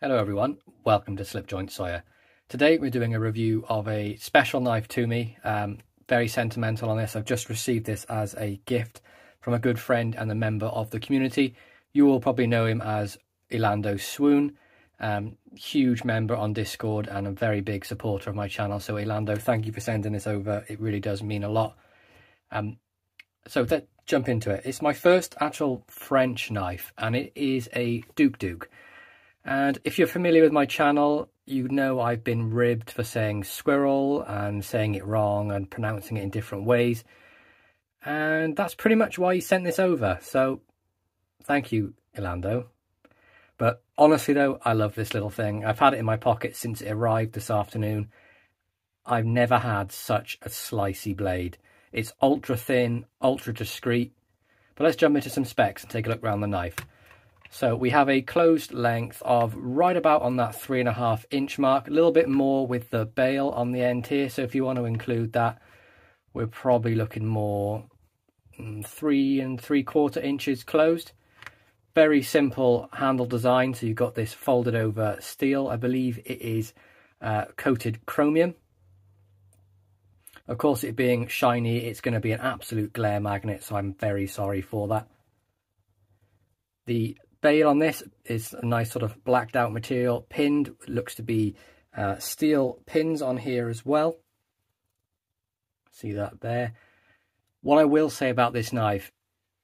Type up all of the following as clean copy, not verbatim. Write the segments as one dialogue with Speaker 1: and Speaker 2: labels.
Speaker 1: Hello everyone, welcome to Slipjoint Sawyer. Today we're doing a review of a special knife to me. Very sentimental on this. I've just received this as a gift from a good friend and a member of the community. You will probably know him as Ilando Swoon. Huge member on Discord and a very big supporter of my channel. So Ilando, thank you for sending this over. It really does mean a lot. So let's jump into it. It's my first actual French knife and it is a Douk-Douk. And if you're familiar with my channel, you know I've been ribbed for saying squirrel and saying it wrong and pronouncing it in different ways. And that's pretty much why he sent this over. So thank you, Ilando. But honestly though, I love this little thing. I've had it in my pocket since it arrived this afternoon. I've never had such a slicey blade. It's ultra thin, ultra discreet. But let's jump into some specs and take a look around the knife. So we have a closed length of right about on that 3.5 inch mark, a little bit more with the bail on the end here. So if you want to include that, we're probably looking more 3 3/4 inches closed. Very simple handle design. So you've got this folded over steel. I believe it is coated chromium. Of course, it being shiny, it's going to be an absolute glare magnet. So I'm very sorry for that. The bail on this is a nice sort of blacked out material, pinned. Looks to be steel pins on here as well. See that there. What I will say about this knife,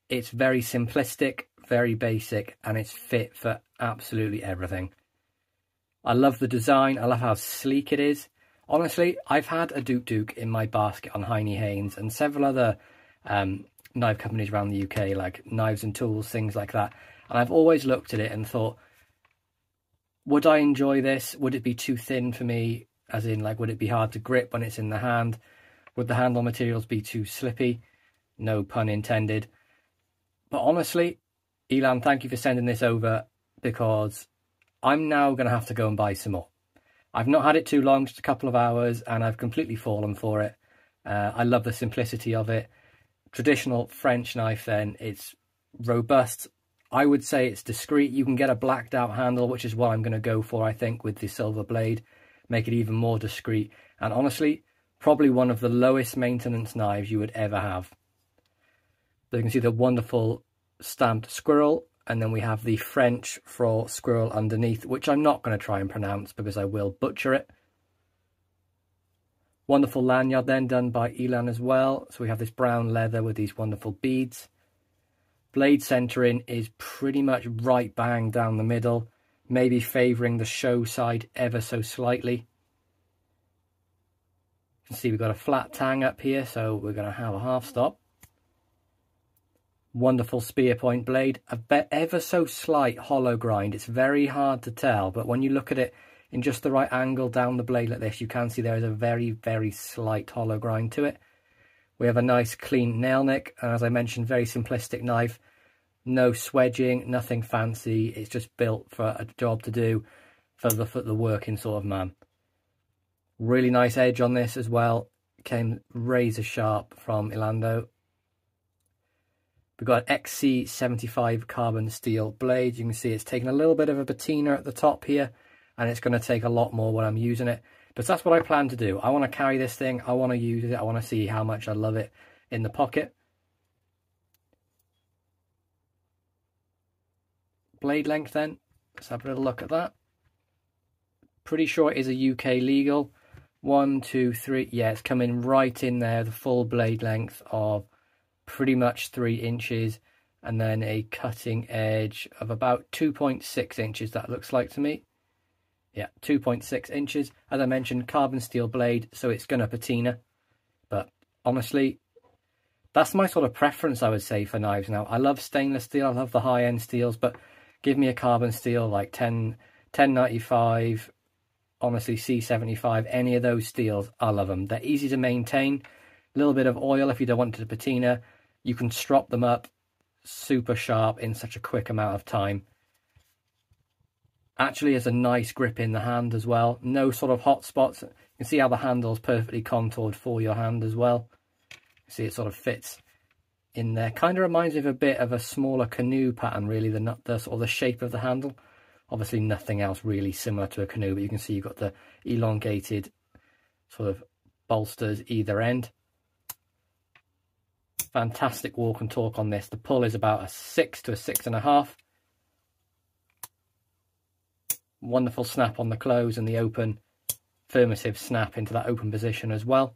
Speaker 1: it's very simplistic, very basic, and it's fit for absolutely everything. I love the design. I love how sleek it is. Honestly, I've had a Douk-Douk in my basket on Heine Haynes and several other knife companies around the UK, like Knives and Tools, things like that. And I've always looked at it and thought, would I enjoy this? Would it be too thin for me? As in, like, would it be hard to grip when it's in the hand? Would the handle materials be too slippy? No pun intended. But honestly, Elan, thank you for sending this over, because I'm now going to have to go and buy some more. I've not had it too long, just a couple of hours, and I've completely fallen for it. I love the simplicity of it. Traditional French knife then, it's robust. I would say it's discreet. You can get a blacked out handle, which is what I'm going to go for, I think, with the silver blade. Make it even more discreet. And honestly, probably one of the lowest maintenance knives you would ever have. So you can see the wonderful stamped squirrel. And then we have the French for squirrel underneath, which I'm not going to try and pronounce because I will butcher it. Wonderful lanyard then done by Elan as well. So we have this brown leather with these wonderful beads. Blade centering is pretty much right bang down the middle, maybe favouring the show side ever so slightly. You can see we've got a flat tang up here, so we're going to have a half stop. Wonderful spear point blade, ever so slight hollow grind. It's very hard to tell, but when you look at it in just the right angle down the blade like this, you can see there is a very, very slight hollow grind to it. We have a nice clean nail nick, and as I mentioned, very simplistic knife. No swedging, nothing fancy. It's just built for a job to do for the working sort of man. Really nice edge on this as well. Came razor sharp from Ilando. We've got an XC75 carbon steel blade. You can see it's taking a little bit of a patina at the top here, and it's going to take a lot more when I'm using it. But that's what I plan to do. I want to carry this thing. I want to use it. I want to see how much I love it in the pocket. Blade length then. Let's have a little look at that. Pretty sure it is a UK legal. 1, 2, 3. Yeah, it's coming right in there. The full blade length of pretty much 3 inches. And then a cutting edge of about 2.6 inches, that looks like to me. Yeah, 2.6 inches. As I mentioned, carbon steel blade, so it's going to patina. But honestly, that's my sort of preference, I would say, for knives now. I love stainless steel, I love the high-end steels, but give me a carbon steel like 1095, honestly, C75, any of those steels, I love them. They're easy to maintain. A little bit of oil if you don't want it to patina. You can strop them up super sharp in such a quick amount of time. Actually has a nice grip in the hand as well. No sort of hot spots. You can see how the handle's perfectly contoured for your hand as well. You see it sort of fits in there. Kind of reminds me of a bit of a smaller canoe pattern, really, the sort of the shape of the handle. Obviously nothing else really similar to a canoe, but you can see you've got the elongated sort of bolsters either end. Fantastic walk and torque on this. The pull is about a 6 to a 6.5. Wonderful snap on the close and the open. Affirmative snap into that open position as well.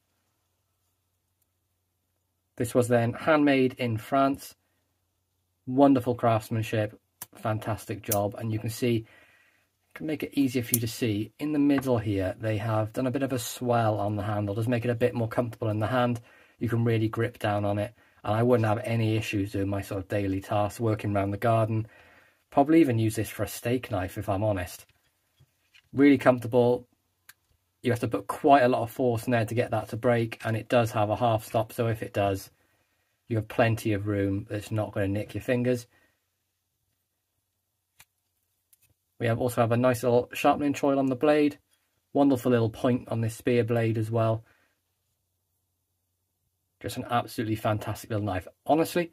Speaker 1: This was then handmade in France. Wonderful craftsmanship, fantastic job. And you can see, can make it easier for you to see, in the middle here, they have done a bit of a swell on the handle, just make it a bit more comfortable in the hand. You can really grip down on it. And I wouldn't have any issues doing my sort of daily tasks, working around the garden. Probably even use this for a steak knife, if I'm honest. Really comfortable. You have to put quite a lot of force in there to get that to break, and it does have a half stop, so if it does, you have plenty of room. It's not going to nick your fingers. We also have a nice little sharpening choil on the blade. Wonderful little point on this spear blade as well. Just an absolutely fantastic little knife. Honestly,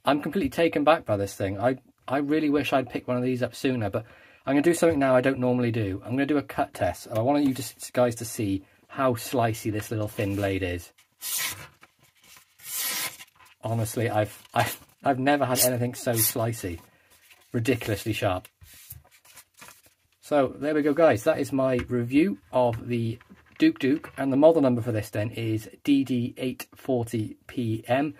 Speaker 1: I'm completely taken back by this thing. I really wish I'd picked one of these up sooner, but I'm going to do something now I don't normally do. I'm going to do a cut test, and I want you guys to see how slicey this little thin blade is. Honestly, I've never had anything so slicey. Ridiculously sharp. So there we go, guys. That is my review of the Douk-Douk, and the model number for this then is DD840PM.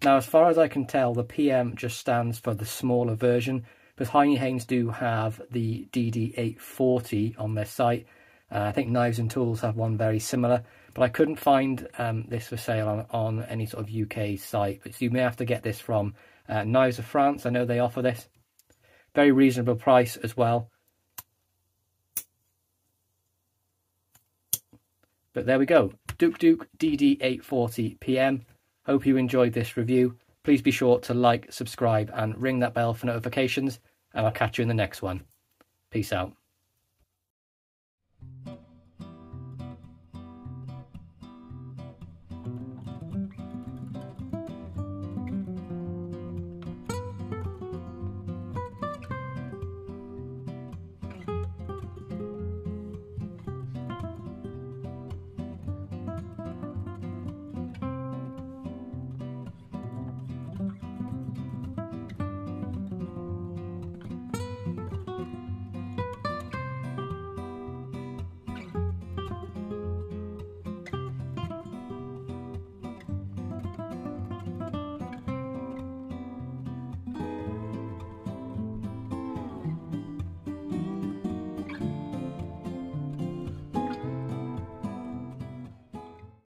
Speaker 1: Now, as far as I can tell, the PM just stands for the smaller version, because Heine Haynes do have the DD840 on their site. I think Knives and Tools have one very similar, but I couldn't find this for sale on any sort of UK site. But you may have to get this from Knives of France. I know they offer this. Very reasonable price as well. But there we go, Douk-Douk DD840PM. Hope you enjoyed this review. Please be sure to like, subscribe and ring that bell for notifications, and I'll catch you in the next one. Peace out.